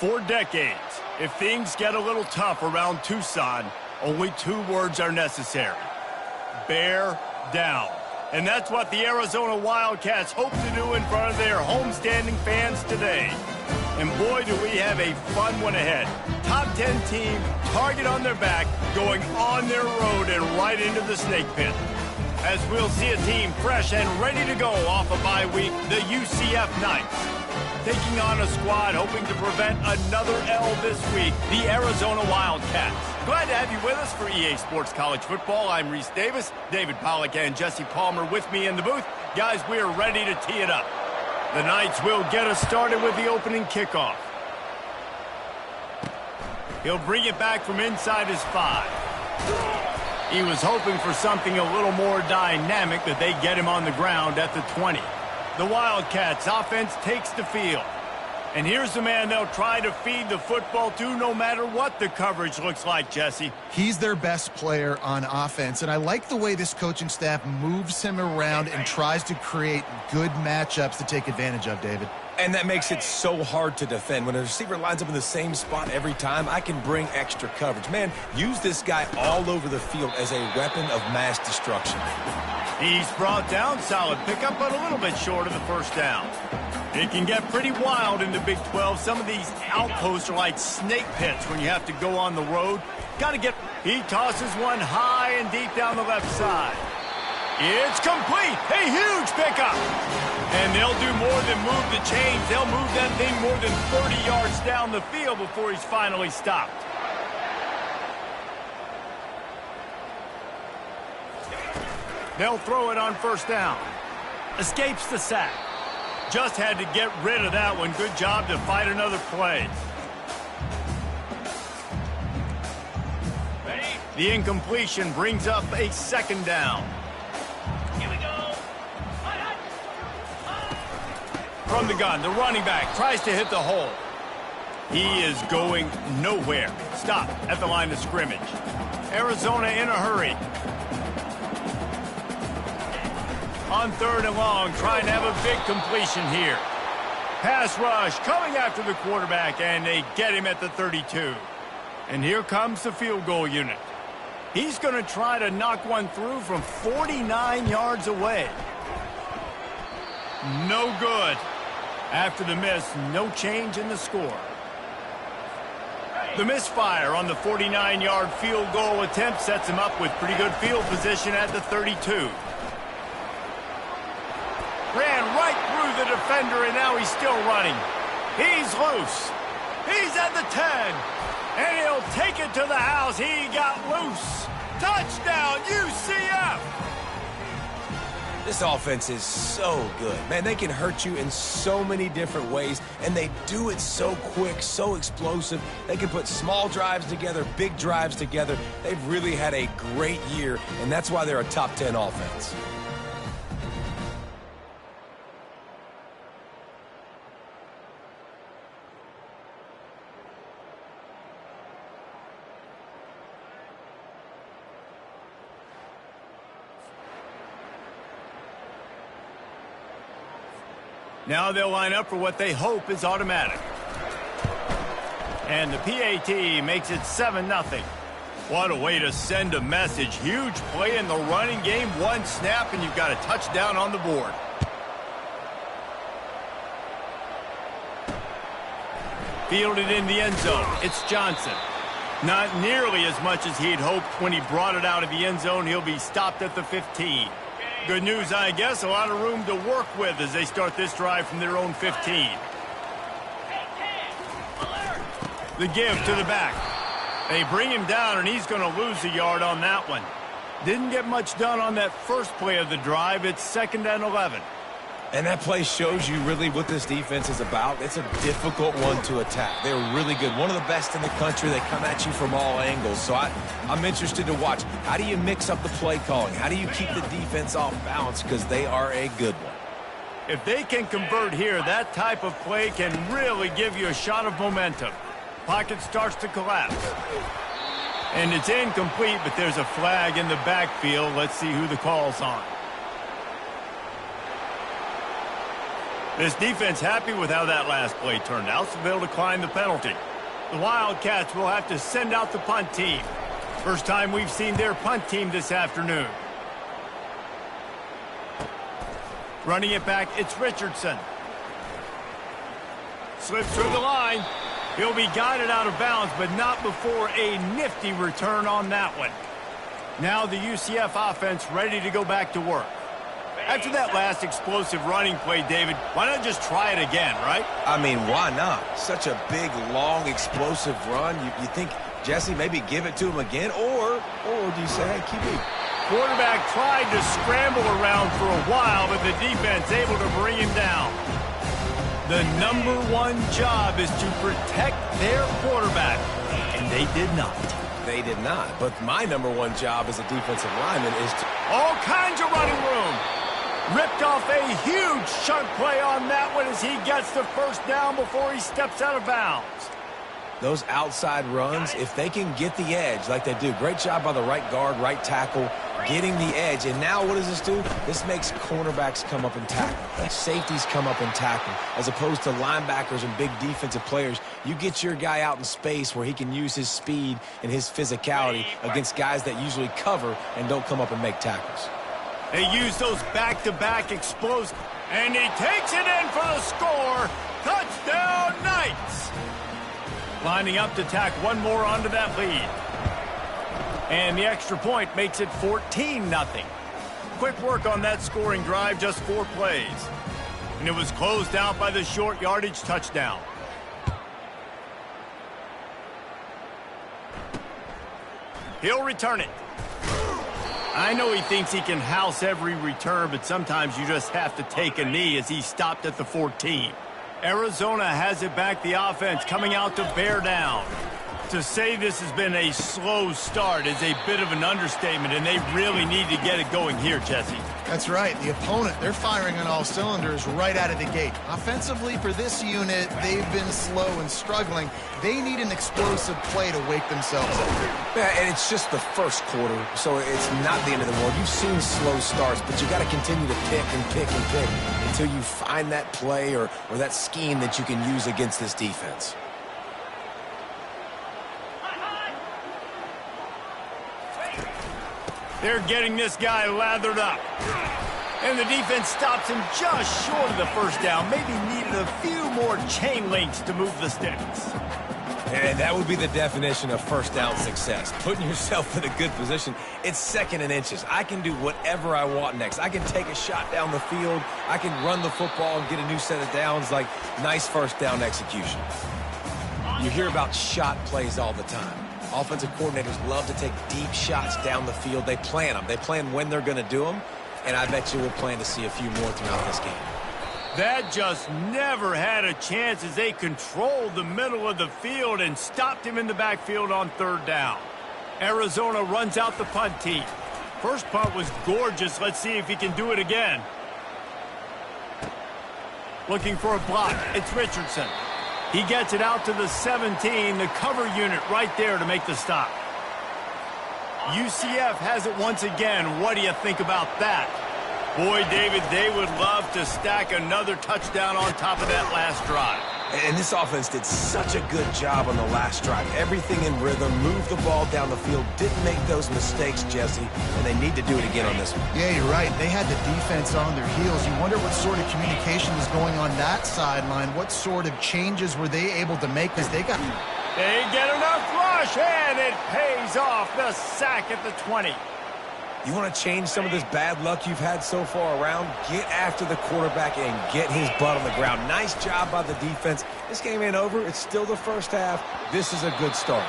For decades, if things get a little tough around Tucson, only 2 words are necessary. Bear down. And that's what the Arizona Wildcats hope to do in front of their homestanding fans today. And boy, do we have a fun one ahead. Top 10 team, target on their back, going on their road and right into the snake pit. As we'll see a team fresh and ready to go off a bye week, the UCF Knights. Taking on a squad hoping to prevent another L this week, the Arizona Wildcats. Glad to have you with us for EA Sports College Football. I'm Reese Davis, David Pollack and Jesse Palmer with me in the booth. Guys, we're ready to tee it up. The Knights will get us started with the opening kickoff. He'll bring it back from inside his 5. He was hoping for something a little more dynamic, that they get him on the ground at the 20. The Wildcats offense takes the field. And here's the man they'll try to feed the football to no matter what the coverage looks like, Jesse. He's their best player on offense, and I like the way this coaching staff moves him around and tries to create good matchups to take advantage of, David. And that makes it so hard to defend. When a receiver lines up in the same spot every time, I can bring extra coverage. Man, use this guy all over the field as a weapon of mass destruction. He's brought down, solid pickup, but a little bit short of the first down. It can get pretty wild in the Big 12. Some of these outposts are like snake pits when you have to go on the road. He tosses one high and deep down the left side. It's complete. A huge pickup. And they'll do more than move the chains. They'll move that thing more than 30 yards down the field before he's finally stopped. They'll throw it on first down. Escapes the sack. Just had to get rid of that one. Good job to fight another play. The incompletion brings up a second down. Here we go. From the gun, the running back tries to hit the hole. He is going nowhere. Stop at the line of scrimmage. Arizona in a hurry. On 3rd and long, trying to have a big completion here. Pass rush coming after the quarterback, and they get him at the 32. And here comes the field goal unit. He's going to try to knock one through from 49 yards away. No good. After the miss, no change in the score. The misfire on the 49-yard field goal attempt sets him up with pretty good field position at the 32. Ran right through the defender, and now he's still running. He's loose. He's at the 10. And he'll take it to the house. He got loose. Touchdown, UCF! This offense is so good. Man, they can hurt you in so many different ways, and they do it so quick, so explosive. They can put small drives together, big drives together. They've really had a great year, and that's why they're a top 10 offense. Now they'll line up for what they hope is automatic. And the PAT makes it 7-0. What a way to send a message. Huge play in the running game. One snap, and you've got a touchdown on the board. Fielded in the end zone. It's Johnson. Not nearly as much as he'd hoped when he brought it out of the end zone. He'll be stopped at the 15. Good news, I guess. A lot of room to work with as they start this drive from their own 15. The give to the back. They bring him down, and he's going to lose a yard on that one. Didn't get much done on that first play of the drive. It's 2nd and 11. And that play shows you really what this defense is about. It's a difficult one to attack. They're really good. One of the best in the country. They come at you from all angles. So I'm interested to watch. How do you mix up the play calling? How do you keep the defense off balance? Because they are a good one. If they can convert here, that type of play can really give you a shot of momentum. Pocket starts to collapse. And it's incomplete, but there's a flag in the backfield. Let's see who the call's on. This defense happy with how that last play turned out, so they'll decline the penalty. The Wildcats will have to send out the punt team. First time we've seen their punt team this afternoon. Running it back, it's Richardson. Slips through the line. He'll be guided out of bounds, but not before a nifty return on that one. Now the UCF offense ready to go back to work. After that last explosive running play, David, why not just try it again, right? I mean, why not? Such a big, long, explosive run. You think, Jesse, maybe give it to him again? Or do you say, hey, QB? Quarterback tried to scramble around for a while, but the defense able to bring him down. The #1 job is to protect their quarterback, and they did not. They did not. But my #1 job as a defensive lineman is to... All kinds of running room. Ripped off a huge chunk play on that one as he gets the first down before he steps out of bounds. Those outside runs, if they can get the edge like they do, great job by the right guard, right tackle, getting the edge. And now what does this do? This makes cornerbacks come up and tackle. Safeties come up and tackle. As opposed to linebackers and big defensive players, you get your guy out in space where he can use his speed and his physicality against guys that usually cover and don't come up and make tackles. They use those back-to-back explosives, and he takes it in for the score. Touchdown, Knights! Lining up to tack one more onto that lead. And the extra point makes it 14-0. Quick work on that scoring drive, just 4 plays. And it was closed out by the short yardage touchdown. He'll return it. I know he thinks he can house every return, but sometimes you just have to take a knee as he stopped at the 14. Arizona has it back, the offense coming out to bear down. To say this has been a slow start is a bit of an understatement, and they really need to get it going here, Jesse. That's right. The opponent, they're firing on all cylinders right out of the gate. Offensively, for this unit, they've been slow and struggling. They need an explosive play to wake themselves up. Yeah, and it's just the first quarter, so it's not the end of the world. You've seen slow starts, but you got to continue to pick and pick and pick until you find that play or that scheme that you can use against this defense. They're getting this guy lathered up. And the defense stops him just short of the first down. Maybe needed a few more chain links to move the sticks. And that would be the definition of first down success. Putting yourself in a good position. It's 2nd and inches. I can do whatever I want next. I can take a shot down the field. I can run the football and get a new set of downs. Like, nice first down execution. You hear about shot plays all the time. Offensive coordinators love to take deep shots down the field. They plan them. They plan when they're going to do them. And I bet you we'll plan to see a few more throughout this game. That just never had a chance as they controlled the middle of the field and stopped him in the backfield on 3rd down. Arizona runs out the punt team. First punt was gorgeous. Let's see if he can do it again. Looking for a block. It's Richardson. He gets it out to the 17, the cover unit right there to make the stop. UCF has it once again. What do you think about that? Boy, David, they would love to stack another touchdown on top of that last drive. And this offense did such a good job on the last drive. Everything in rhythm, moved the ball down the field, didn't make those mistakes, Jesse, and they need to do it again on this one. Yeah, you're right. They had the defense on their heels. You wonder what sort of communication was going on that sideline. What sort of changes were they able to make? Because they get enough rush, and it pays off. The sack at the 20. You want to change some of this bad luck you've had so far around? Get after the quarterback and get his butt on the ground. Nice job by the defense. This game ain't over. It's still the first half. This is a good start.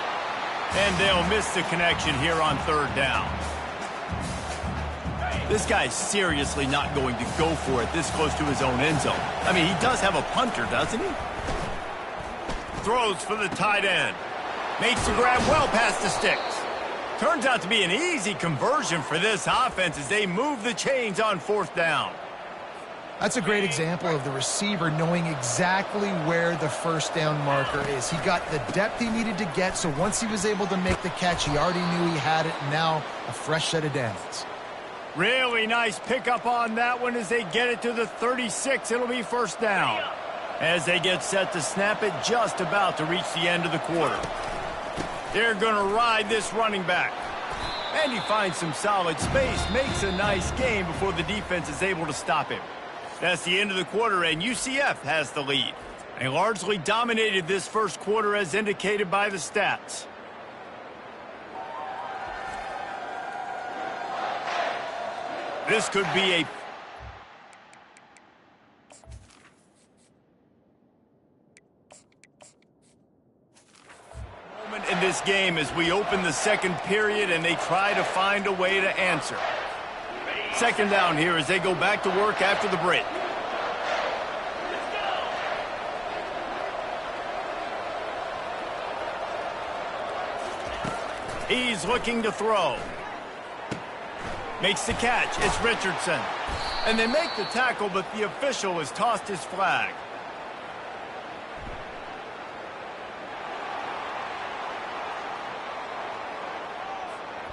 And they'll miss the connection here on 3rd down. This guy's seriously not going to go for it this close to his own end zone. I mean, he does have a punter, doesn't he? Throws for the tight end. Makes the grab well past the sticks. Turns out to be an easy conversion for this offense as they move the chains on 4th down. That's a great example of the receiver knowing exactly where the first down marker is. He got the depth he needed to get, so once he was able to make the catch, he already knew he had it, and now a fresh set of downs. Really nice pickup on that one as they get it to the 36. It'll be first down. As they get set to snap it, just about to reach the end of the quarter. They're going to ride this running back. And he finds some solid space, makes a nice gain before the defense is able to stop him. That's the end of the quarter, and UCF has the lead. They largely dominated this first quarter as indicated by the stats. This could be a moment in this game as we open the second period and they try to find a way to answer. Second down here as they go back to work after the break. He's looking to throw. Makes the catch. It's Richardson. And they make the tackle, but the official has tossed his flag.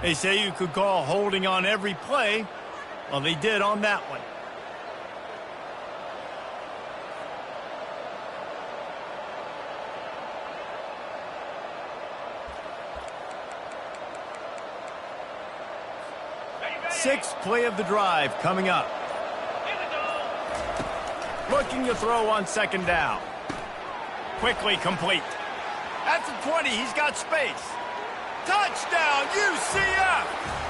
They say you could call holding on every play. Well, they did on that one. Sixth play of the drive coming up. Looking to throw on second down. Quickly complete. At the 20, he's got space. Touchdown, UCF!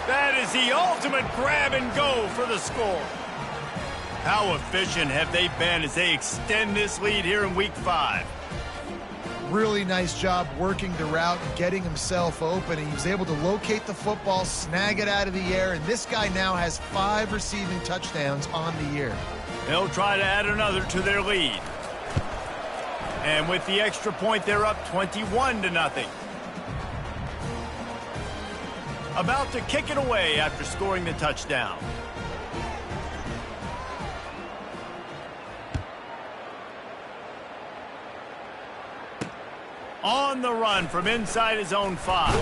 That is the ultimate grab and go for the score. How efficient have they been as they extend this lead here in Week 5? Really nice job working the route and getting himself open. He was able to locate the football, snag it out of the air, and this guy now has 5 receiving touchdowns on the year. They'll try to add another to their lead. And with the extra point, they're up 21-0. About to kick it away after scoring the touchdown. On the run from inside his own 5.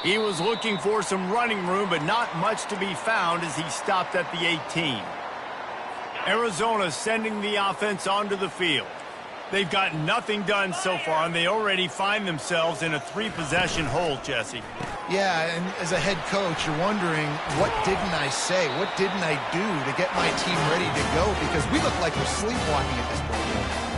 He was looking for some running room, but not much to be found as he stopped at the 18. Arizona sending the offense onto the field. They've got nothing done so far, and they already find themselves in a 3-possession hole, Jesse. Yeah, and as a head coach, you're wondering, what didn't I say? What didn't I do to get my team ready to go? Because we look like we're sleepwalking at this point.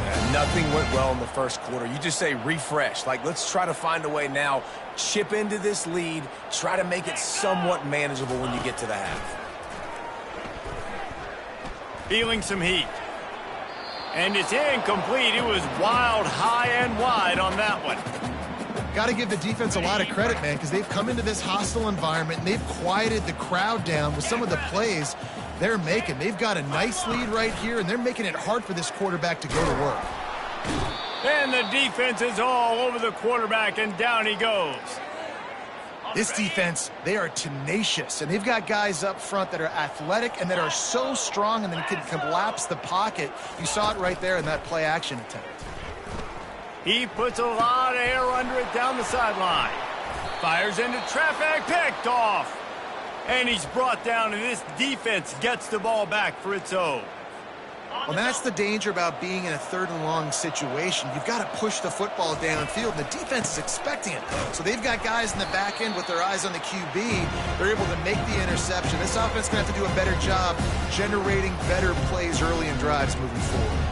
Yeah, nothing went well in the first quarter. You just say refresh. Like, let's try to find a way now, chip into this lead, try to make it somewhat manageable when you get to the half. Feeling some heat. And it's incomplete. It was wild, high and wide on that one. Got to give the defense a lot of credit, man, because they've come into this hostile environment and they've quieted the crowd down with some of the plays they're making. They've got a nice lead right here, and they're making it hard for this quarterback to go to work. And the defense is all over the quarterback, and down he goes. This defense, they are tenacious, and they've got guys up front that are athletic and that are so strong and then can collapse the pocket. You saw it right there in that play-action attempt. He puts a lot of air under it down the sideline. Fires into traffic, picked off. And he's brought down, and this defense gets the ball back for its own. Well, that's the danger about being in a 3rd and long situation. You've got to push the football downfield, and the defense is expecting it. So they've got guys in the back end with their eyes on the QB. They're able to make the interception. This offense is going to have to do a better job generating better plays early in drives moving forward.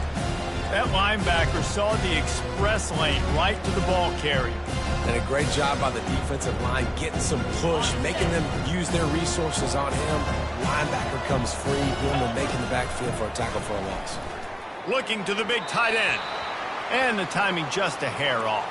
That linebacker saw the express lane right to the ball carrier. And a great job by the defensive line, getting some push, making them use their resources on him. Linebacker comes free, boom, and making the backfield for a tackle for a loss. Looking to the big tight end. And the timing just a hair off.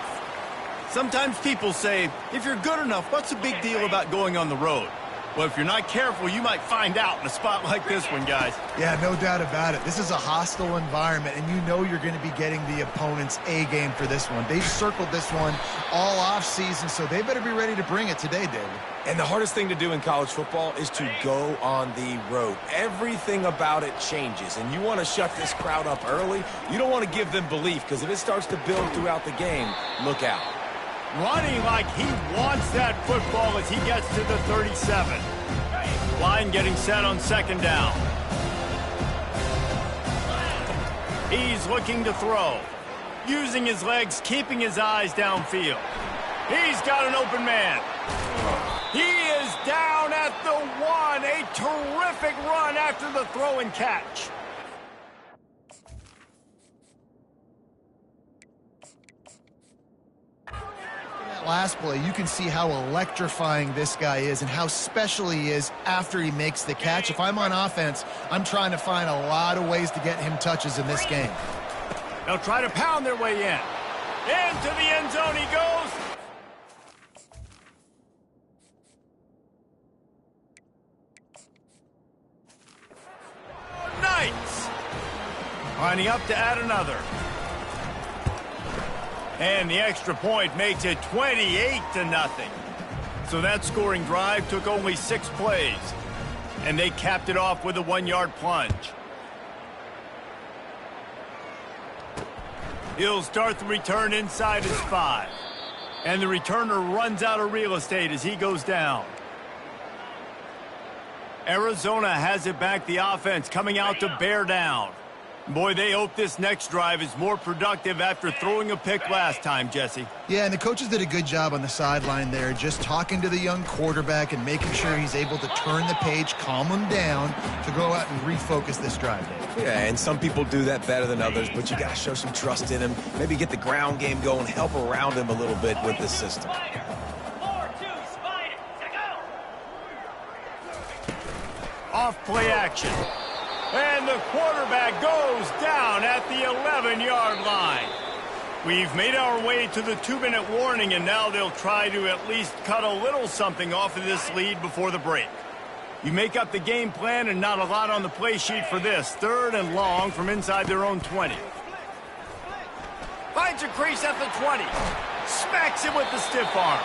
Sometimes people say, if you're good enough, what's the big deal about going on the road? Well, if you're not careful, you might find out in a spot like this one, guys. Yeah, no doubt about it. This is a hostile environment, and you know you're going to be getting the opponent's A-game for this one. They've circled this one all off-season, so they better be ready to bring it today, David. And the hardest thing to do in college football is to go on the road. Everything about it changes, and you want to shut this crowd up early. You don't want to give them belief, because if it starts to build throughout the game, look out. Running like he wants that football as he gets to the 37. Wide line, getting set on second down. He's looking to throw. Using his legs, keeping his eyes downfield. He's got an open man. He is down at the 1. A terrific run after the throw and catch. Last play, you can see how electrifying this guy is and how special he is after he makes the catch. If I'm on offense, I'm trying to find a lot of ways to get him touches in this game. They'll try to pound their way in. Into the end zone he goes. Nice. Lining up to add another. And the extra point makes it 28-0. So that scoring drive took only 6 plays. And they capped it off with a 1-yard plunge. He'll start the return inside his 5. And the returner runs out of real estate as he goes down. Arizona has it back, the offense coming out to bear down. Boy, they hope this next drive is more productive after throwing a pick last time, Jesse. Yeah, and the coaches did a good job on the sideline there, just talking to the young quarterback and making sure he's able to turn the page, calm him down, to go out and refocus this drive, Dave. Yeah, and some people do that better than others, but you got to show some trust in him. Maybe get the ground game going, help around him a little bit with the system. Off play action. And the quarterback goes down at the 11-yard line. We've made our way to the 2-minute warning, and now they'll try to at least cut a little something off of this lead before the break. You make up the game plan and not a lot on the play sheet for this. 3rd and long from inside their own 20. Finds a crease at the 20. Smacks it with the stiff arm.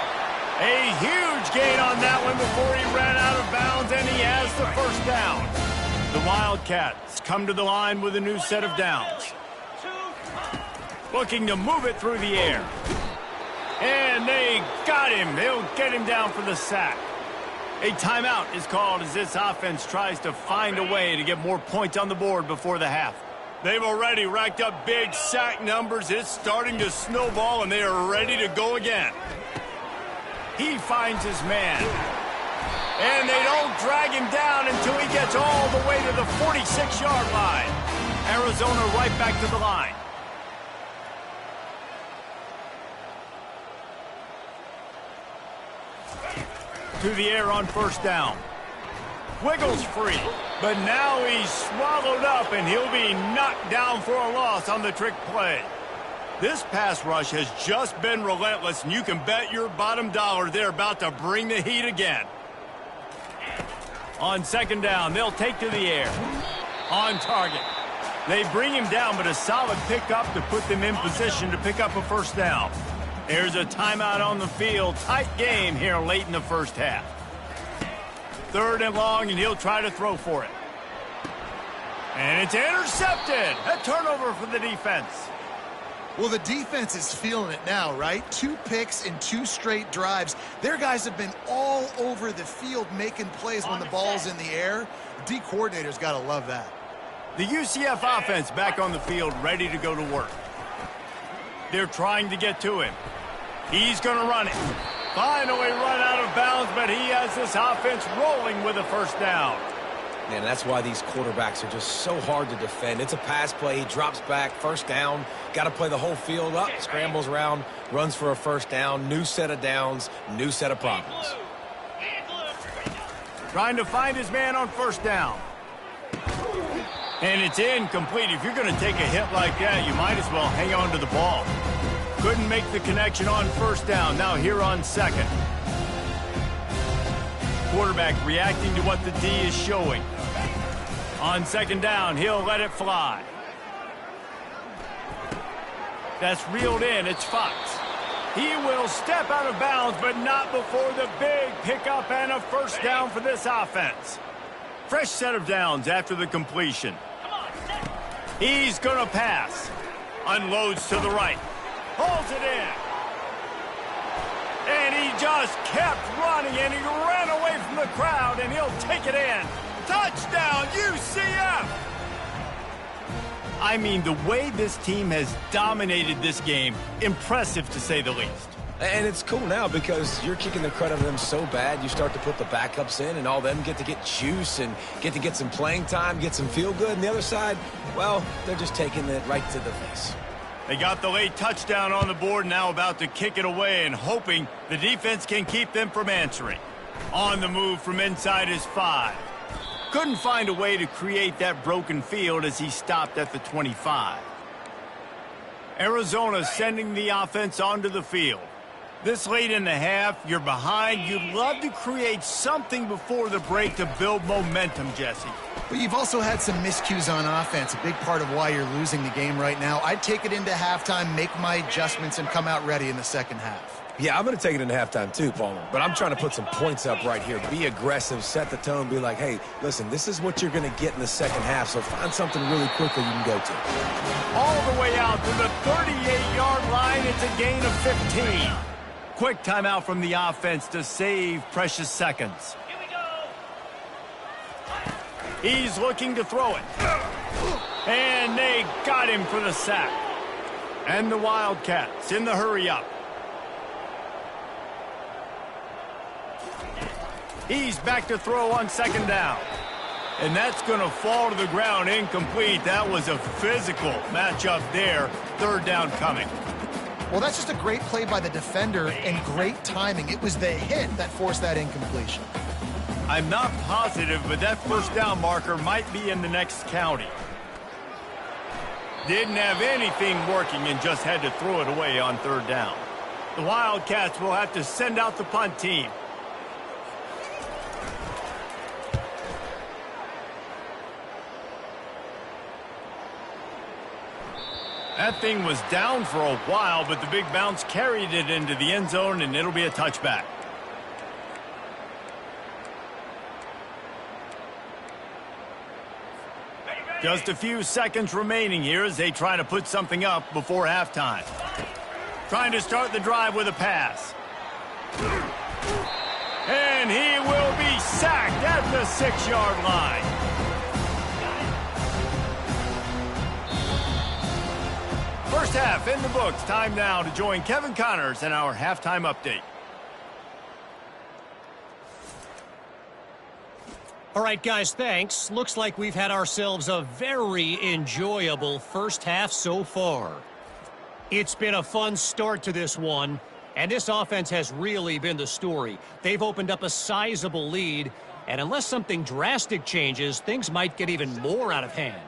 A huge gain on that one before he ran out of bounds, and he has the first down. The Wildcats come to the line with a new set of downs. Looking to move it through the air. And they got him. They'll get him down for the sack. A timeout is called as this offense tries to find a way to get more points on the board before the half. They've already racked up big sack numbers. It's starting to snowball, and they are ready to go again. He finds his man. And they don't drag him down until he gets all the way to the 46-yard line. Arizona right back to the line. To the air on first down. Wiggles free, but now he's swallowed up, and he'll be knocked down for a loss on the trick play. This pass rush has just been relentless, and you can bet your bottom dollar they're about to bring the heat again. On second down, they'll take to the air. On target. They bring him down, but a solid pickup to put them in position to pick up a first down. There's a timeout on the field. Tight game here late in the first half. 3rd and long, and he'll try to throw for it. And it's intercepted. A turnover for the defense. Well, the defense is feeling it now, right? 2 picks in 2 straight drives. Their guys have been all over the field making plays when the ball's in the air. The D coordinator's got to love that. The UCF offense back on the field, ready to go to work. They're trying to get to him. He's going to run it. Finally run out of bounds, but he has this offense rolling with a first down. Man, that's why these quarterbacks are just so hard to defend. It's a pass play. He drops back, first down. Got to play the whole field up, scrambles around, runs for a first down. New set of downs, new set of problems. Trying to find his man on first down. And it's incomplete. If you're going to take a hit like that, you might as well hang on to the ball. Couldn't make the connection on first down. Now here on second. Quarterback reacting to what the D is showing. On second down, he'll let it fly. That's reeled in. It's Fox. He will step out of bounds, but not before the big pickup and a first down for this offense. Fresh set of downs after the completion. He's going to pass. Unloads to the right. Holds it in. And he just kept running, and he ran away from from the crowd, and he'll take it in. Touchdown, UCF! I mean, the way this team has dominated this game, impressive to say the least. And it's cool now because you're kicking the crud out of them so bad, you start to put the backups in, and all them get to get juice and get to get some playing time, get some feel good. And the other side, well, they're just taking it right to the face. They got the late touchdown on the board, now about to kick it away and hoping the defense can keep them from answering. On the move from inside his 5. Couldn't find a way to create that broken field as he stopped at the 25. Arizona sending the offense onto the field. This late in the half, you're behind. You'd love to create something before the break to build momentum, Jesse. But you've also had some miscues on offense, a big part of why you're losing the game right now. I'd take it into halftime, make my adjustments, and come out ready in the second half. Yeah, I'm going to take it into halftime too, Palmer. But I'm trying to put some points up right here. Be aggressive, set the tone, be like, hey, listen, this is what you're going to get in the second half, so find something really quickly you can go to. All the way out to the 38-yard line. It's a gain of 15. Quick timeout from the offense to save precious seconds. Here we go. He's looking to throw it. And they got him for the sack. And the Wildcats in the hurry-up. He's back to throw on second down. And that's going to fall to the ground incomplete. That was a physical matchup there. Third down coming. Well, that's just a great play by the defender and great timing. It was the hit that forced that incompletion. I'm not positive, but that first down marker might be in the next county. Didn't have anything working and just had to throw it away on third down. The Wildcats will have to send out the punt team. That thing was down for a while, but the big bounce carried it into the end zone, and it'll be a touchback. Just a few seconds remaining here as they try to put something up before halftime. Trying to start the drive with a pass. And he will be sacked at the 6-yard line. First half in the books. Time now to join Kevin Connors in our halftime update. All right, guys, thanks. Looks like we've had ourselves a very enjoyable first half so far. It's been a fun start to this one, and this offense has really been the story. They've opened up a sizable lead, and unless something drastic changes, things might get even more out of hand.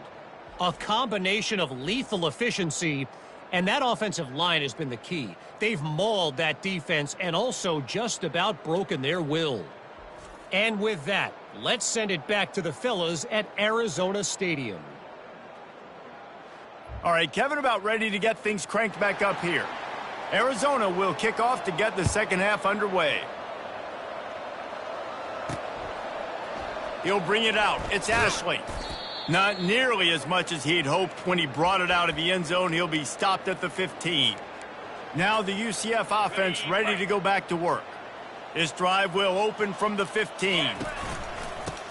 A combination of lethal efficiency, and that offensive line has been the key. They've mauled that defense and also just about broken their will. And with that, let's send it back to the fellas at Arizona Stadium. All right, Kevin, about ready to get things cranked back up here. Arizona will kick off to get the second half underway. He'll bring it out. It's Ashley. Not nearly as much as he'd hoped when he brought it out of the end zone. He'll be stopped at the 15. Now the UCF offense ready to go back to work. This drive will open from the 15.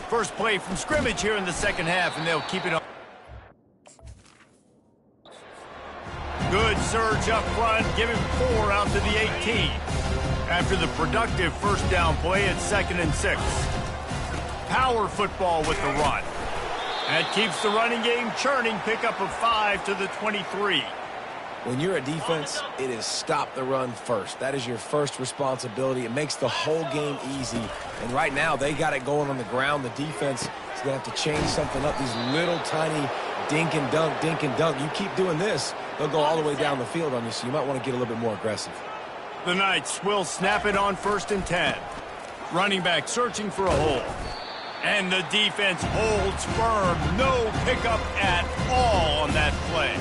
First play from scrimmage here in the second half, and they'll keep it up. Good surge up front, give him 4 out to the 18. After the productive first down play, it's 2nd and 6. Power football with the run. That keeps the running game churning. Pickup of 5 to the 23. When you're a defense, it is stop the run first. That is your first responsibility. It makes the whole game easy. And right now, they got it going on the ground. The defense is going to have to change something up. These little tiny dink and dunk, dink and dunk. You keep doing this, they'll go all the way down the field on you, so you might want to get a little bit more aggressive. The Knights will snap it on 1st and 10. Running back searching for a hole. And the defense holds firm. No pickup at all on that play.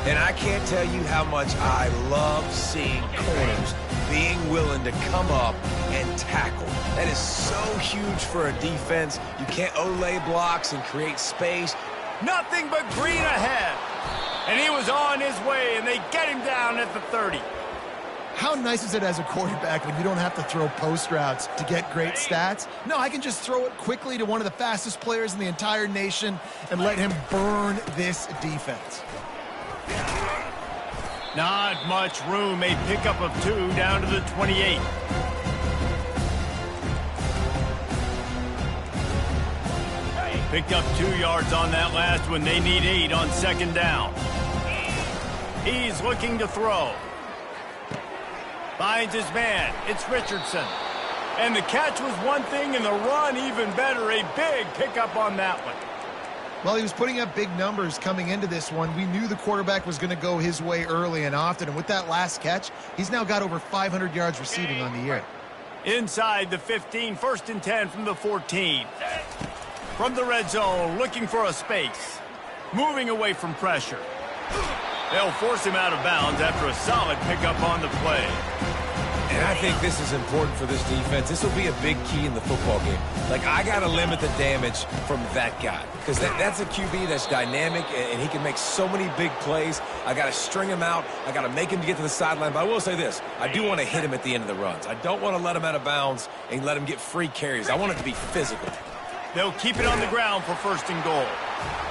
And I can't tell you how much I love seeing corners being willing to come up and tackle. That is so huge for a defense. You can't Olay blocks and create space. Nothing but green ahead. And he was on his way, and they get him down at the 30. How nice is it as a quarterback when you don't have to throw post routes to get great stats? No, I can just throw it quickly to one of the fastest players in the entire nation and let him burn this defense. Not much room. A pickup of 2 down to the 28. Picked up 2 yards on that last one. They need 8 on 2nd down. He's looking to throw. Finds his man. It's Richardson. And the catch was one thing, and the run even better. A big pickup on that one. Well, he was putting up big numbers coming into this one. We knew the quarterback was going to go his way early and often. And with that last catch, he's now got over 500 yards receiving on the year. Inside the 15, 1st and 10 from the 14. From the red zone, looking for a space. Moving away from pressure. They'll force him out of bounds after a solid pickup on the play. And I think this is important for this defense. This will be a big key in the football game. Like, I got to limit the damage from that guy. Because that's a QB that's dynamic, and he can make so many big plays. I got to string him out. I got to make him to get to the sideline. But I will say this. I do want to hit him at the end of the runs. I don't want to let him out of bounds and let him get free carries. I want it to be physical. They'll keep it on the ground for 1st and goal.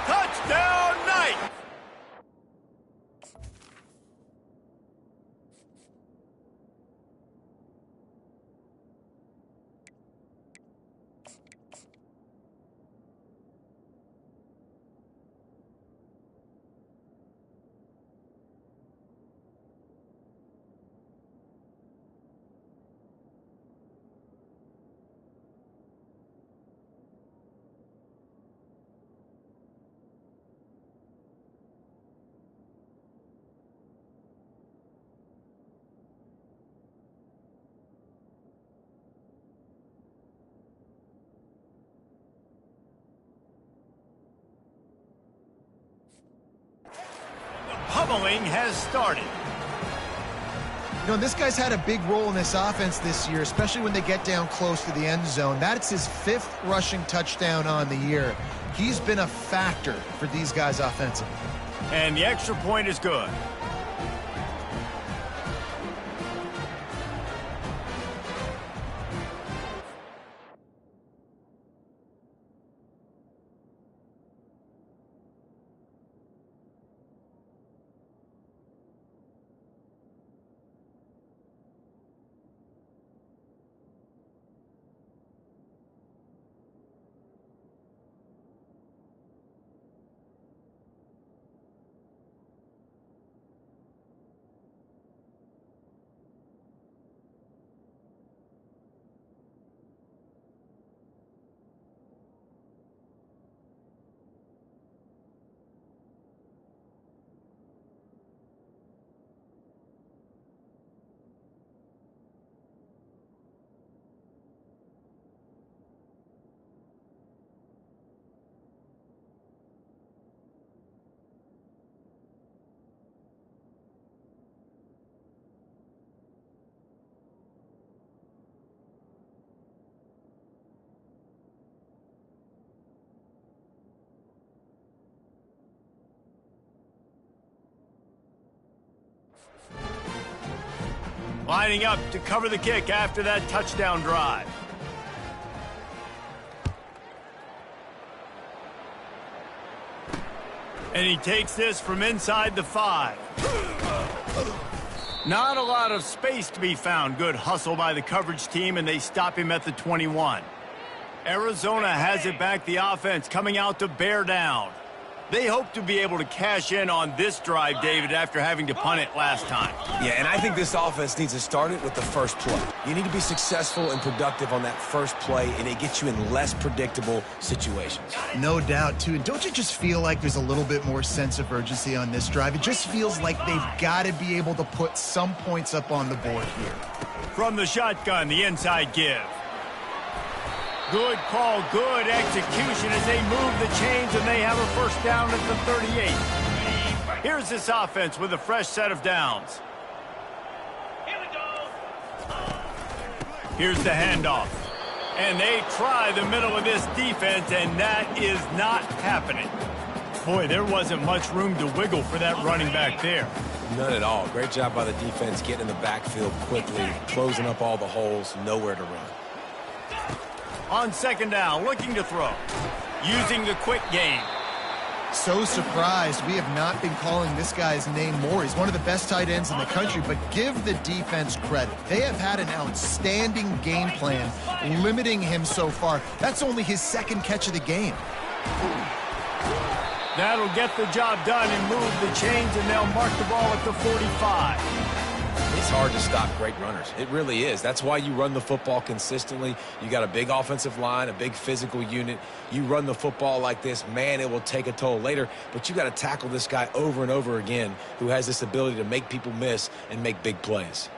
Touchdown, Knight! Pummeling has started. You know, this guy's had a big role in this offense this year, especially when they get down close to the end zone. That's his 5th rushing touchdown on the year. He's been a factor for these guys offensively. And the extra point is good. Lining up to cover the kick after that touchdown drive. And he takes this from inside the 5. Not a lot of space to be found. Good hustle by the coverage team, and they stop him at the 21. Arizona has it back, the offense coming out to bear down. They hope to be able to cash in on this drive, David, after having to punt it last time. Yeah, and I think this offense needs to start it with the first play. You need to be successful and productive on that first play, and it gets you in less predictable situations. No doubt, too. And don't you just feel like there's a little bit more sense of urgency on this drive? It just feels like they've got to be able to put some points up on the board here. From the shotgun, the inside give. Good call, good execution as they move the chains, and they have a first down at the 38. Here's this offense with a fresh set of downs. Here we go. Here's the handoff. And they try the middle of this defense, and that is not happening. Boy, there wasn't much room to wiggle for that running back there. None at all. Great job by the defense getting in the backfield quickly, closing up all the holes, nowhere to run. On second down, looking to throw. Using the quick game. So surprised we have not been calling this guy's name more. He's one of the best tight ends in the country, but give the defense credit. They have had an outstanding game plan limiting him so far. That's only his second catch of the game. That'll get the job done and move the chains, and they'll mark the ball at the 45. It's hard to stop great runners. It really is. That's why you run the football consistently. You got a big offensive line, a big physical unit. You run the football like this, man, it will take a toll later. But you got to tackle this guy over and over again who has this ability to make people miss and make big plays.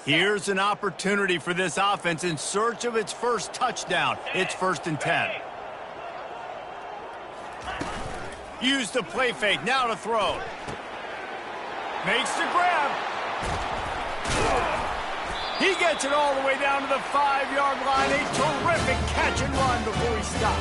Here's an opportunity for this offense in search of its first touchdown. It's 1st and 10. Use the play fake, now to throw. Makes the grab. He gets it all the way down to the 5-yard line. A terrific catch and run before he stopped.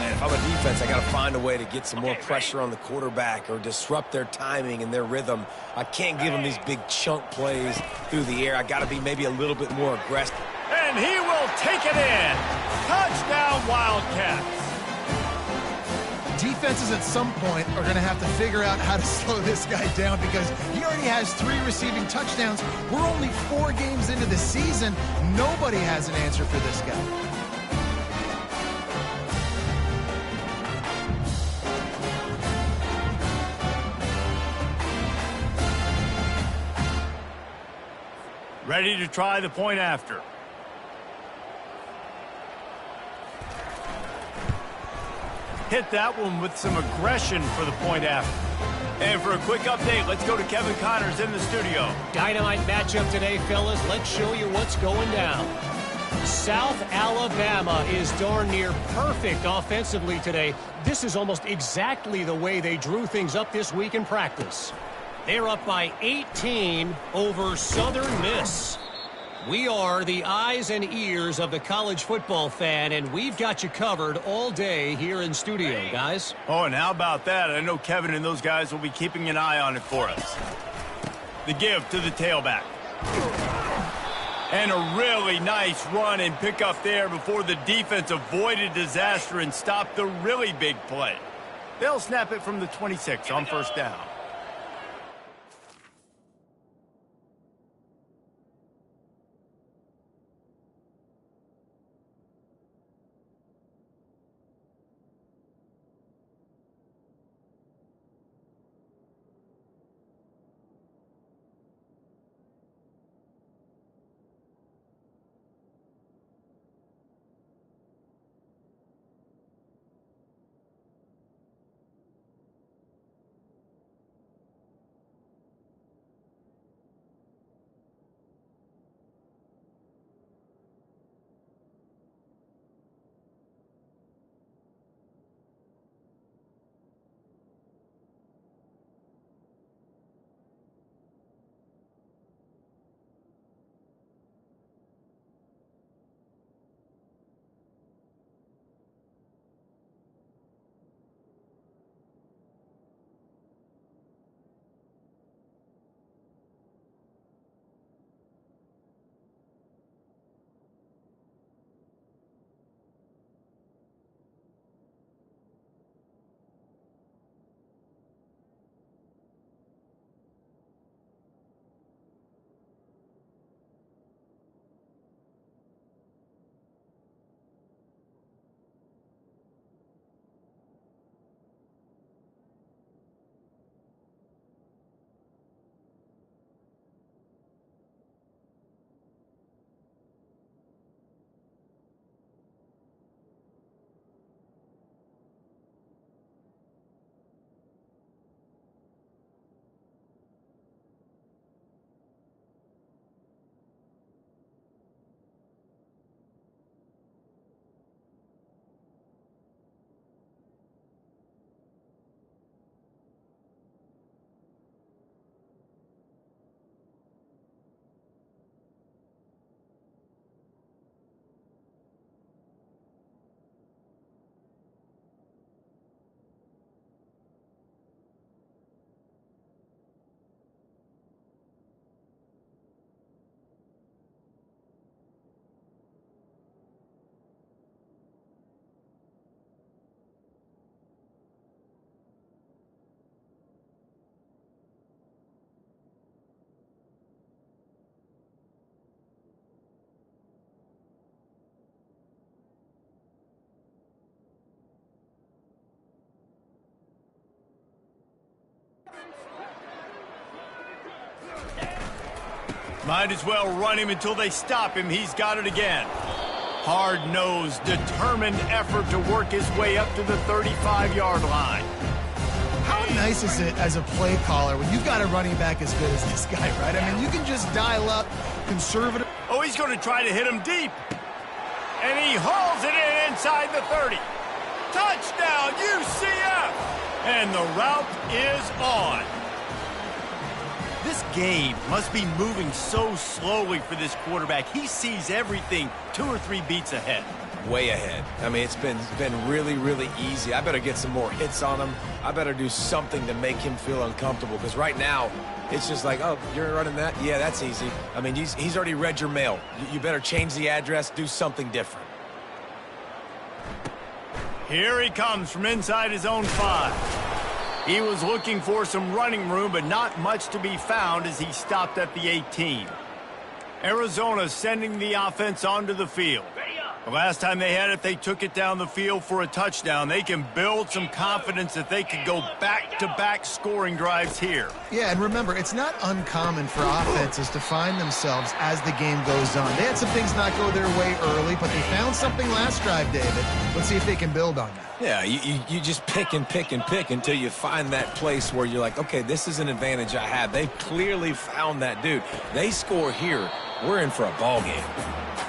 Man, if I'm a defense, I got to find a way to get some more pressure on the quarterback or disrupt their timing and their rhythm. I can't give them these big chunk plays through the air. I got to be maybe a little bit more aggressive. And he will take it in. Touchdown, Wildcats. Defenses at some point are going to have to figure out how to slow this guy down because he already has 3 receiving touchdowns. We're only 4 games into the season. Nobody has an answer for this guy. Ready to try the point after. Hit that one with some aggression for the point after. And for a quick update, let's go to Kevin Connors in the studio. Dynamite matchup today, fellas. Let's show you what's going down. South Alabama is darn near perfect offensively today. This is almost exactly the way they drew things up this week in practice. They're up by 18 over Southern Miss. We are the eyes and ears of the college football fan, and we've got you covered all day here in studio, guys. Oh, and how about that? I know Kevin and those guys will be keeping an eye on it for us. The give to the tailback. And a really nice run and pick up there before the defense avoided disaster and stopped the really big play. They'll snap it from the 26 on 1st down. Might as well run him until they stop him. He's got it again. Hard-nosed, determined effort to work his way up to the 35-yard line. How nice is it as a play caller when you've got a running back as good as this guy, right? I mean, you can just dial up conservative. Oh, he's going to try to hit him deep. And he hauls it in inside the 30. Touchdown, UCF! And the route is on. This game must be moving so slowly for this quarterback. He sees everything 2 or 3 beats ahead. Way ahead. I mean, it's been really, really easy. I better get some more hits on him. I better do something to make him feel uncomfortable, because right now, it's just like, oh, you're running that? Yeah, that's easy. I mean, he's already read your mail. You better change the address, do something different. Here he comes from inside his own 5. He was looking for some running room, but not much to be found as he stopped at the 18. Arizona sending the offense onto the field. The last time they had it, they took it down the field for a touchdown. They can build some confidence that they could go back-to-back scoring drives here. Yeah, and remember, it's not uncommon for offenses to find themselves as the game goes on. They had some things not go their way early, but they found something last drive, David. Let's see if they can build on that. Yeah, you just pick and pick and pick until you find that place where you're like, okay, this is an advantage I have. They've clearly found that dude. They score here, we're in for a ball game.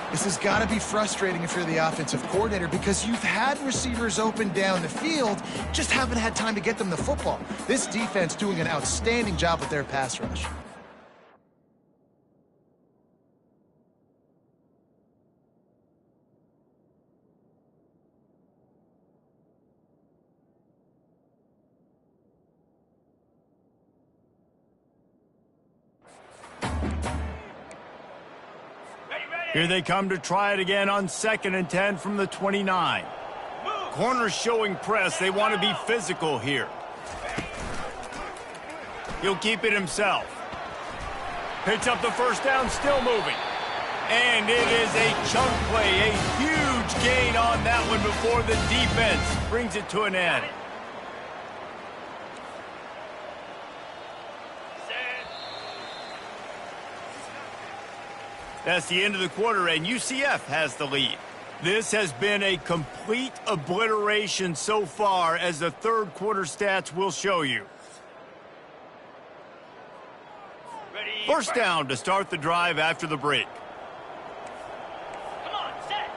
This has got to be frustrating if you're the offensive coordinator, because you've had receivers open down the field, just haven't had time to get them the football. This defense doing an outstanding job with their pass rush. Here they come to try it again on 2nd and 10 from the 29. Corners showing press. They want to be physical here. He'll keep it himself. Picks up the first down, still moving. And it is a chunk play, a huge gain on that one before the defense brings it to an end. That's the end of the quarter, and UCF has the lead. This has been a complete obliteration so far, as the third quarter stats will show you. First down to start the drive after the break. Come on, set.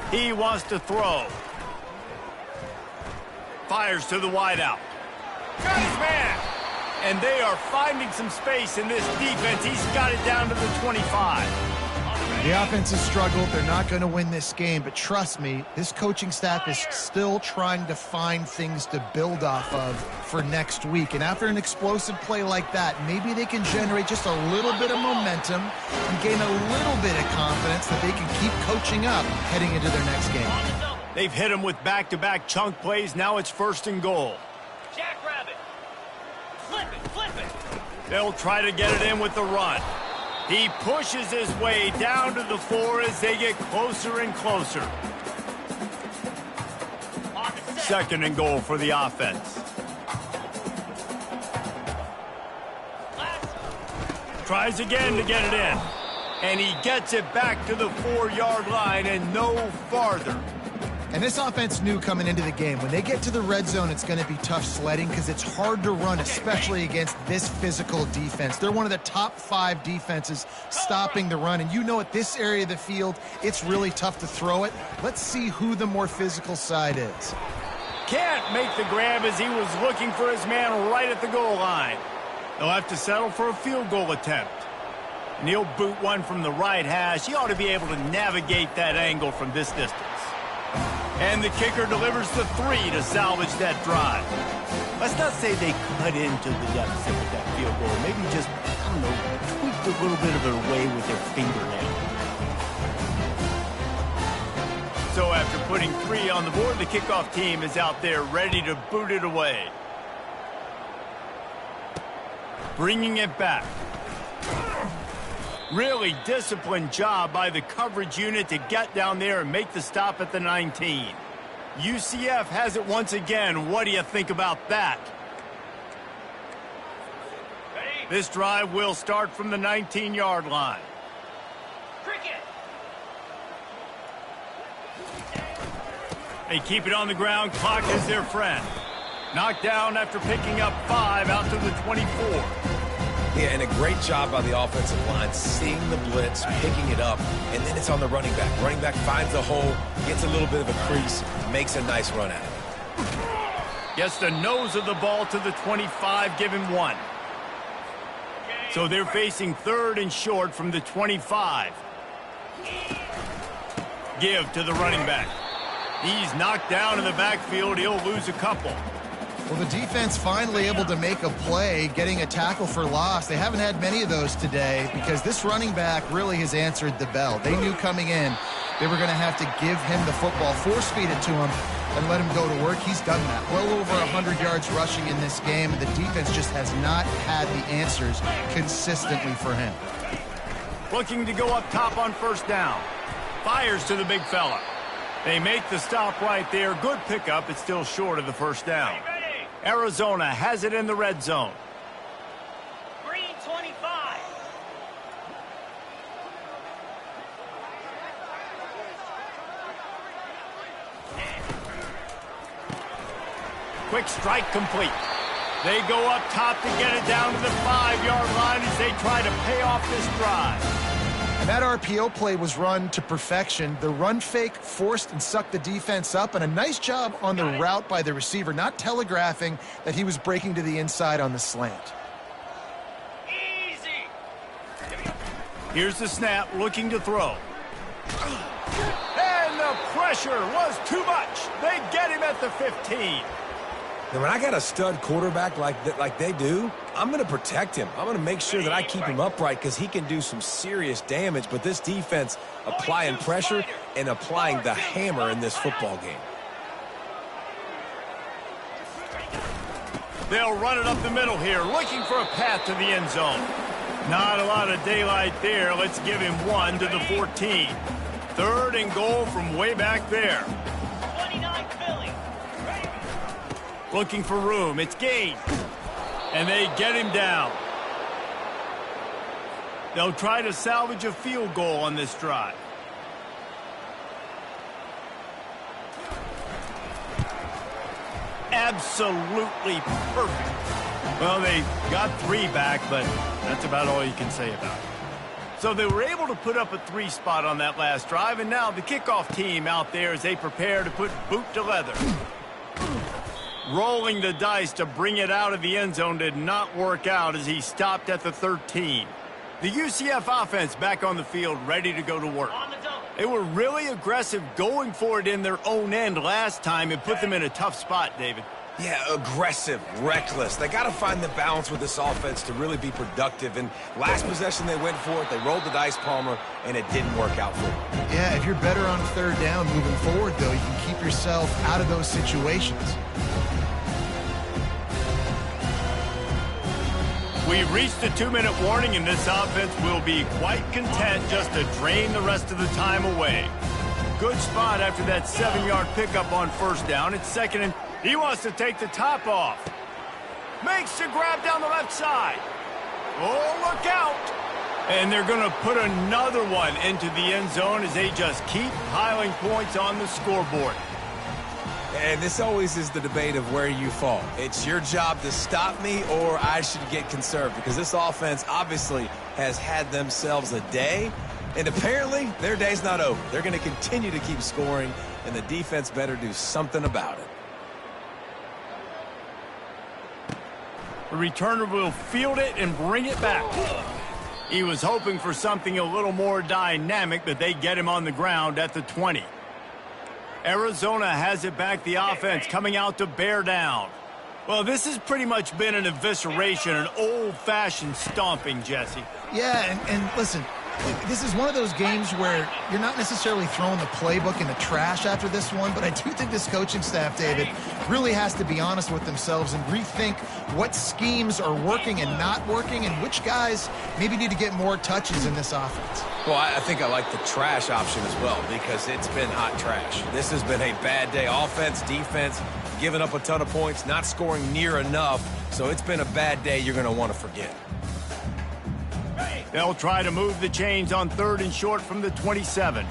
He wants to throw. Fires to the wideout. Got his man. And they are finding some space in this defense. He's got it down to the 25. The offense has struggled. They're not going to win this game, but trust me, this coaching staff is still trying to find things to build off of for next week. And after an explosive play like that, maybe they can generate just a little bit of momentum and gain a little bit of confidence that they can keep coaching up heading into their next game. They've hit him with back-to-back chunk plays. Now it's 1st and goal. Jackrabbit. Flip it, flip it. They'll try to get it in with the run. He pushes his way down to the floor as they get closer and closer. 2nd and goal for the offense. Tries again to get it in. And he gets it back to the 4-yard line and no farther. And this offense knew coming into the game, when they get to the red zone, it's going to be tough sledding because it's hard to run, especially against this physical defense. They're one of the top 5 defenses stopping the run. And you know, at this area of the field, it's really tough to throw it. Let's see who the more physical side is. Can't make the grab as he was looking for his man right at the goal line. They'll have to settle for a field goal attempt. And he'll boot one from the right hash. He ought to be able to navigate that angle from this distance. And the kicker delivers the 3 to salvage that drive. Let's not say they cut into the deficit with that field goal. Maybe just, I don't know, tweaked a little bit of it away with their fingernail. So after putting 3 on the board, the kickoff team is out there ready to boot it away. Bringing it back. Really disciplined job by the coverage unit to get down there and make the stop at the 19. UCF has it once again. What do you think about that? This drive will start from the 19-yard line. Cricket. They keep it on the ground. Clock is their friend. Knocked down after picking up 5 out to the 24. Yeah, and a great job by the offensive line, seeing the blitz, picking it up, and then it's on the running back. Running back finds the hole, gets a little bit of a crease, makes a nice run at it. Gets the nose of the ball to the 25, give him 1. So they're facing 3rd and short from the 25. Give to the running back. He's knocked down in the backfield. He'll lose a couple. Well, the defense finally able to make a play, getting a tackle for loss. They haven't had many of those today because this running back really has answered the bell. They knew coming in they were going to have to give him the football, force-feed it to him, and let him go to work. He's done that. Well over 100 yards rushing in this game, and the defense just has not had the answers consistently for him. Looking to go up top on 1st down. Fires to the big fella. They make the stop right there. Good pickup. It's still short of the 1st down. Arizona has it in the red zone. Green 25. Quick strike complete. They go up top to get it down to the 5-yard line as they try to pay off this drive. And that RPO play was run to perfection. The run fake forced and sucked the defense up, and a nice job on the route by the receiver, not telegraphing that he was breaking to the inside on the slant. Easy. Here's the snap, looking to throw. And the pressure was too much. They get him at the 15. Now, when I got a stud quarterback like they do, I'm going to protect him. I'm going to make sure that I keep him upright because he can do some serious damage. But this defense applying pressure and applying the hammer in this football game. They'll run it up the middle here, looking for a path to the end zone. Not a lot of daylight there. Let's give him 1 to the 14. 3rd and goal from way back there. 29 Philly. Looking for room. It's gained. And they get him down. They'll try to salvage a field goal on this drive. Absolutely perfect. Well, they got 3 back, but that's about all you can say about it. So they were able to put up a 3 spot on that last drive, and now the kickoff team out there as they prepare to put boot to leather. Rolling the dice to bring it out of the end zone did not work out as he stopped at the 13. The UCF offense back on the field, ready to go to work. On the double. They were really aggressive going for it in their own end last time and put them in a tough spot, David. Yeah, aggressive, reckless. They got to find the balance with this offense to really be productive. And last possession they went for it. They rolled the dice, Palmer, and it didn't work out for them. Yeah, if you're better on 3rd down moving forward, though, you can keep yourself out of those situations. We reached the 2-minute warning, and this offense will be quite content just to drain the rest of the time away. Good spot after that 7-yard pickup on 1st down. It's 2nd and he wants to take the top off. Makes the grab down the left side. Oh, look out. And they're going to put another one into the end zone as they just keep piling points on the scoreboard. And this always is the debate of where you fall. It's your job to stop me or I should get conserved because this offense obviously has had themselves a day, and apparently their day's not over. They're going to continue to keep scoring, and the defense better do something about it. The returner will field it and bring it back. He was hoping for something a little more dynamic, but they get him on the ground at the 20. Arizona has it back, the offense coming out to bear down. Well, this has pretty much been an evisceration, an old-fashioned stomping, Jesse. Yeah, and listen, this is one of those games where you're not necessarily throwing the playbook in the trash after this one, but I do think this coaching staff, David, really has to be honest with themselves and rethink what schemes are working and not working and which guys maybe need to get more touches in this offense. Well, I think I like the trash option as well because it's been hot trash. This has been a bad day. Offense, defense, giving up a ton of points, not scoring near enough. So it's been a bad day you're going to want to forget. They'll try to move the chains on 3rd and short from the 27.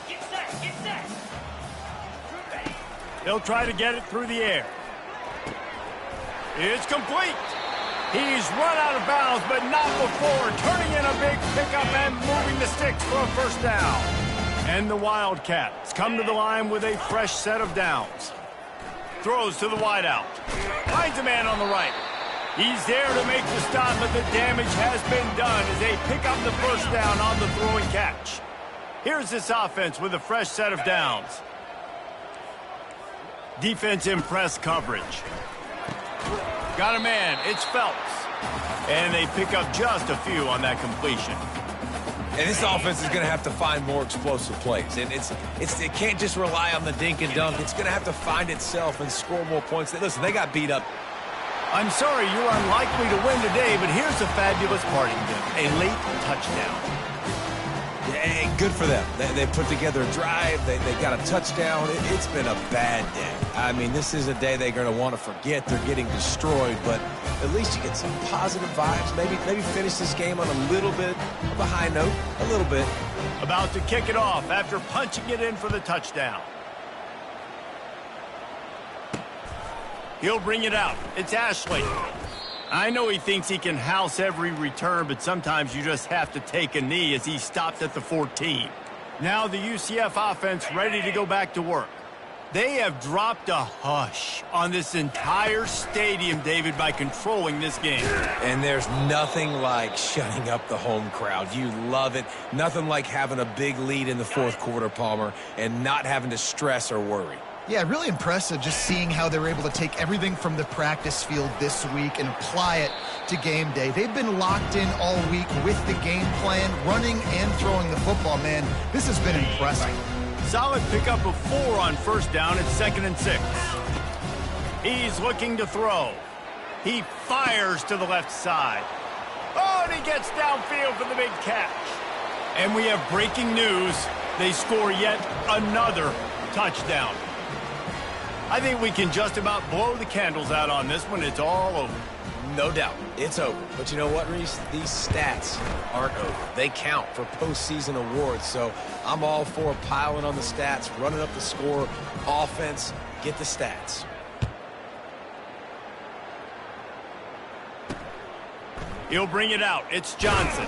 Get set, get set. They'll try to get it through the air. It's complete. He's run out of bounds, but not before turning in a big pickup and moving the sticks for a first down. And the Wildcats come to the line with a fresh set of downs. Throws to the wideout. Finds a man on the right. He's there to make the stop, but the damage has been done as they pick up the first down on the throwing catch. Here's this offense with a fresh set of downs. Defense in press coverage. Got a man. It's Phelps. And they pick up just a few on that completion. And this offense is going to have to find more explosive plays. And it can't just rely on the dink and dunk. It's going to have to find itself and score more points. Listen, they got beat up. I'm sorry you're unlikely to win today, but here's a fabulous parting gift. A late touchdown. Yeah, good for them. They put together a drive. They got a touchdown. It's been a bad day. I mean, this is a day they're going to want to forget. They're getting destroyed, but at least you get some positive vibes. Maybe finish this game on a little bit of a high note. A little bit. About to kick it off after punching it in for the touchdown. He'll bring it out. It's Ashley. I know he thinks he can house every return, but sometimes you just have to take a knee as he stopped at the 14. Now the UCF offense ready to go back to work. They have dropped a hush on this entire stadium, David, by controlling this game. And there's nothing like shutting up the home crowd. You love it. Nothing like having a big lead in the fourth quarter, Palmer, and not having to stress or worry. Yeah, really impressive just seeing how they were able to take everything from the practice field this week and apply it to game day. They've been locked in all week with the game plan, running and throwing the football, man. This has been impressive. Solid pickup of 4 on first down at 2nd and 6. He's looking to throw. He fires to the left side. Oh, and he gets downfield for the big catch. And we have breaking news. They score yet another touchdown. I think we can just about blow the candles out on this one. It's all over. No doubt. It's over. But you know what, Reese? These stats aren't over. They count for postseason awards. So I'm all for piling on the stats, running up the score, offense, get the stats. He'll bring it out. It's Johnson.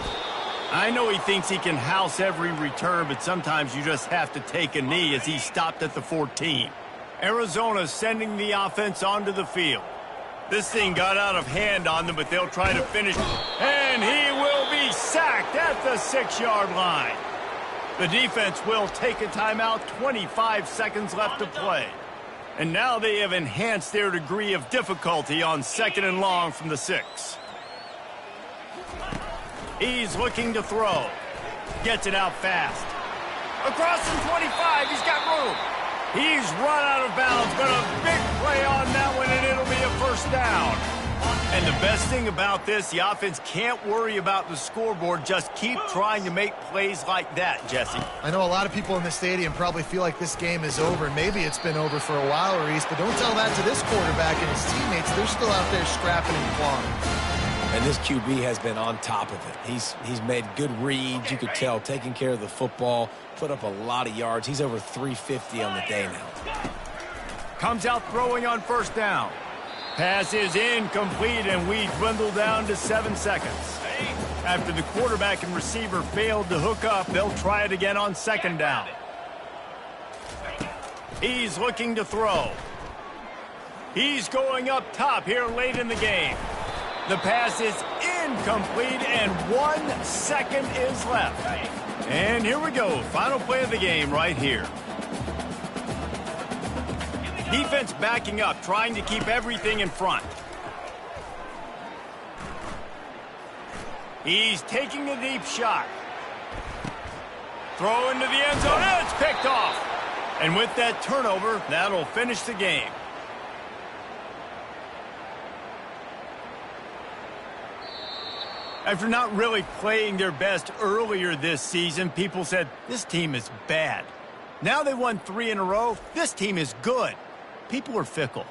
I know he thinks he can house every return, but sometimes you just have to take a knee as he stopped at the 14. Arizona sending the offense onto the field. This thing got out of hand on them, but they'll try to finish. And he will be sacked at the 6-yard line. The defense will take a timeout, 25 seconds left to play. And now they have enhanced their degree of difficulty on 2nd and long from the 6. He's looking to throw. Gets it out fast. Across the 25, he's got room. He's run out of bounds, but a big play on that one, and it'll be a first down. And the best thing about this, the offense can't worry about the scoreboard. Just keep trying to make plays like that, Jesse. I know a lot of people in the stadium probably feel like this game is over. Maybe it's been over for a while, Reese, but don't tell that to this quarterback and his teammates. They're still out there scrapping and clawing. And this QB has been on top of it. He's made good reads. You could tell, taking care of the football, put up a lot of yards. He's over 350 on the day now. Comes out throwing on first down. Pass is incomplete, and we dwindle down to 7 seconds. After the quarterback and receiver failed to hook up, they'll try it again on 2nd down. He's looking to throw. He's going up top here late in the game. The pass is incomplete, and 1 second is left. And here we go. Final play of the game right here. Defense backing up, trying to keep everything in front. He's taking a deep shot. Throw into the end zone, and it's picked off. And with that turnover, that'll finish the game. After not really playing their best earlier this season, people said, this team is bad. Now they won 3 in a row. This team is good. People are fickle.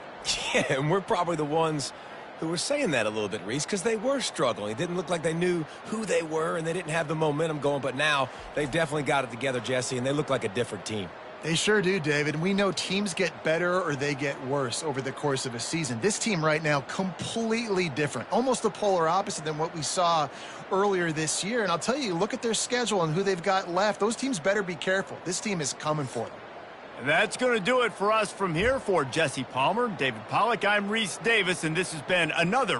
Yeah, and we're probably the ones who were saying that a little bit, Reese, because they were struggling. It didn't look like they knew who they were, and they didn't have the momentum going. But now they've definitely got it together, Jesse, and they look like a different team. They sure do, David. We know teams get better or they get worse over the course of a season. This team right now, completely different. Almost the polar opposite than what we saw earlier this year. And I'll tell you, look at their schedule and who they've got left. Those teams better be careful. This team is coming for them. And that's going to do it for us from here. For Jesse Palmer, David Pollack, I'm Reese Davis, and this has been another